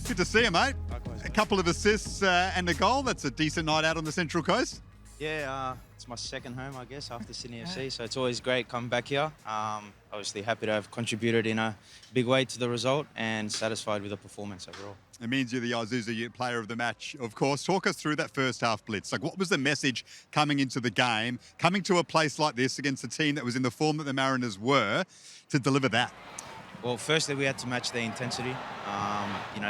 Good to see you, mate. Likewise, A mate. couple of assists and a goal. That's a decent night out on the Central Coast. Yeah, it's my second home, I guess, after Sydney FC. So it's always great coming back here. Obviously happy to have contributed in a big way to the result and satisfied with the performance overall. It means you're the Isuzu player of the match, of course. Talk us through that first half blitz. Like, what was the message coming into the game, coming to a place like this against a team that was in the form that the Mariners were, to deliver that? Well, firstly, we had to match their intensity.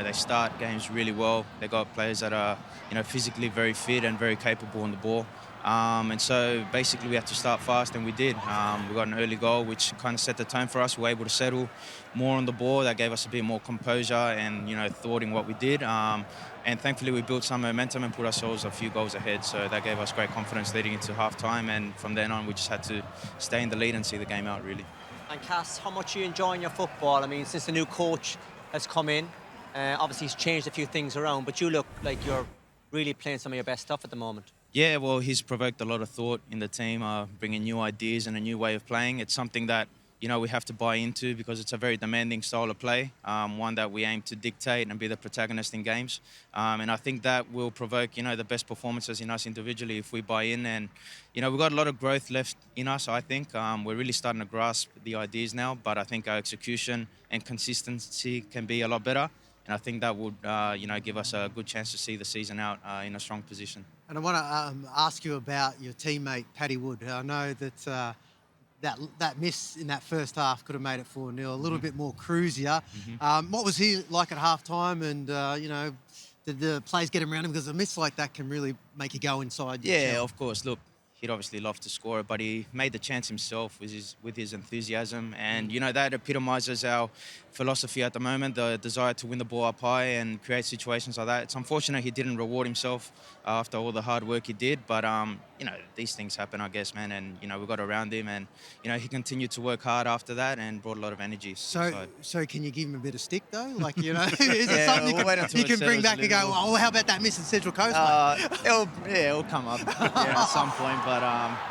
They start games really well. They got players that are, physically very fit and very capable on the ball. And so basically we had to start fast, and we did. We got an early goal, which kind of set the tone for us. We were able to settle more on the ball. That gave us a bit more composure and, thought in what we did. And thankfully we built some momentum and put ourselves a few goals ahead. So that gave us great confidence leading into half-time. And from then on, we just had to stay in the lead and see the game out, really. And Cass, how much are you enjoying your football? I mean, since the new coach has come in, obviously he's changed a few things around, but you look like you're really playing some of your best stuff at the moment. Yeah, well, he's provoked a lot of thought in the team, bringing new ideas and a new way of playing. It's something that, we have to buy into because it's a very demanding style of play, one that we aim to dictate and be the protagonist in games. And I think that will provoke, the best performances in us individually if we buy in. And, we've got a lot of growth left in us, I think. We're really starting to grasp the ideas now, but I think our execution and consistency can be a lot better. And I think that would, give us a good chance to see the season out in a strong position. And I want to ask you about your teammate, Paddy Wood. I know that that miss in that first half could have made it 4-0, a little bit more cruisier. What was he like at halftime? And, did the players get him around him? Because a miss like that can really make you go inside. Yeah, of course. Look, he'd obviously love to score it, but he made the chance himself with his enthusiasm. And, that epitomises our philosophy at the moment, the desire to win the ball up high and create situations like that. It's unfortunate he didn't reward himself after all the hard work he did, but, these things happen, I guess, man. And, we got around him and, he continued to work hard after that and brought a lot of energy. So can you give him a bit of stick, though? Like, is it something you can bring back and go, oh, how about that miss in Central Coast, mate? It'll come up at some point. But,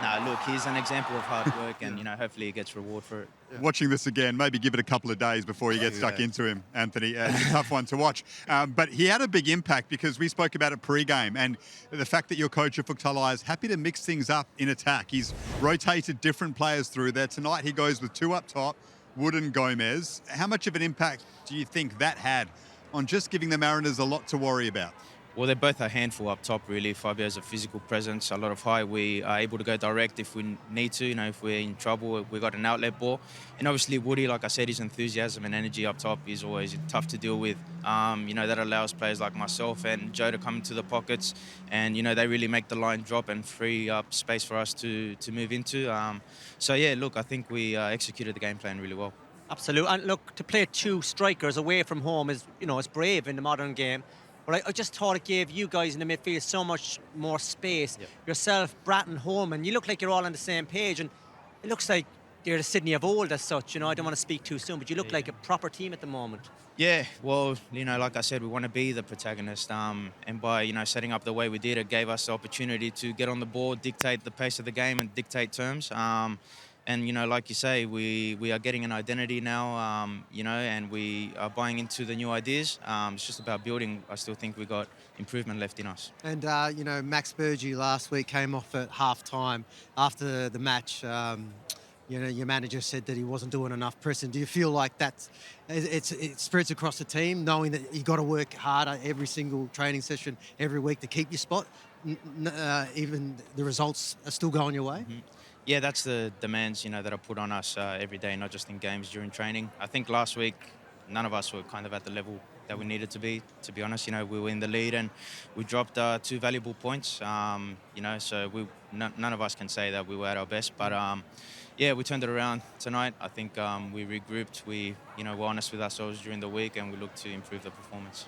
no, look, he's an example of hard work and, hopefully he gets reward for it. Yeah. Watching this again, maybe give it a couple of days before you get stuck into him, Anthony. It's a tough one to watch. But he had a big impact because we spoke about it pre-game, and the fact that your coach, Ufuk Talai, is happy to mix things up in attack. He's rotated different players through there. Tonight he goes with two up top, Wood and Gomez. How much of an impact do you think that had on just giving the Mariners a lot to worry about? Well, they're both a handful up top, really. Fabio has a physical presence, a lot of height. We are able to go direct if we need to. If we're in trouble, we got an outlet ball. And obviously, Woody, like I said, his enthusiasm and energy up top is always tough to deal with. That allows players like myself and Joe to come into the pockets. And, they really make the line drop and free up space for us to move into. I think we executed the game plan really well. Absolutely. And look, to play two strikers away from home is, it's brave in the modern game. But I just thought it gave you guys in the midfield so much more space. Yep. Yourself, Bratton, Holman, you look like you're all on the same page. And it looks like you're the Sydney of old as such. I don't want to speak too soon, but you look like a proper team at the moment. Yeah, well, like I said, we want to be the protagonist. And by, setting up the way we did, it gave us the opportunity to get on the ball, dictate the pace of the game and dictate terms. And, like you say, we are getting an identity now, and we are buying into the new ideas. It's just about building. I still think we got improvement left in us. And, Max Burgee last week came off at half-time after the match. Your manager said that he wasn't doing enough pressing. Do you feel like it spreads across the team, knowing that you got to work harder every single training session, every week to keep your spot, even the results are still going your way? Mm-hmm. Yeah, that's the demands, that are put on us every day, not just in games, during training. I think last week, none of us were kind of at the level that we needed to be honest. We were in the lead and we dropped 2 valuable points, so none of us can say that we were at our best. But, we turned it around tonight. I think we regrouped. We, were honest with ourselves during the week and we looked to improve the performance.